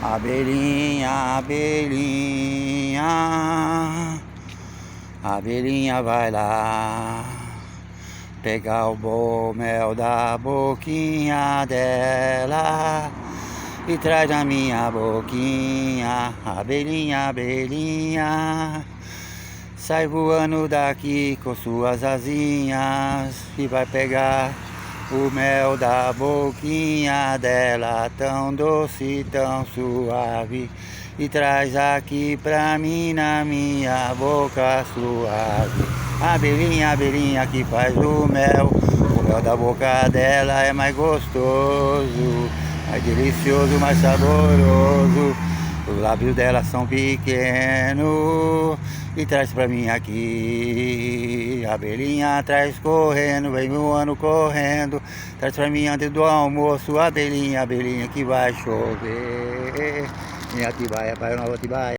Abelhinha, abelhinha, abelhinha vai lá pegar o bom mel da boquinha dela e traz na minha boquinha. Abelhinha, abelhinha, sai voando daqui com suas asinhas e vai pegar o mel da boquinha dela, tão doce, tão suave, e traz aqui pra mim na minha boca suave. Abelhinha, abelhinha que faz o mel da boca dela é mais gostoso, mais delicioso, mais saboroso. Os lábios dela são pequenos e traz pra mim aqui. A abelhinha traz correndo, vem voando correndo, traz pra mim antes do almoço. Abelhinha, abelhinha que vai chover. Minha Atibaia, Pai Nova Atibaia.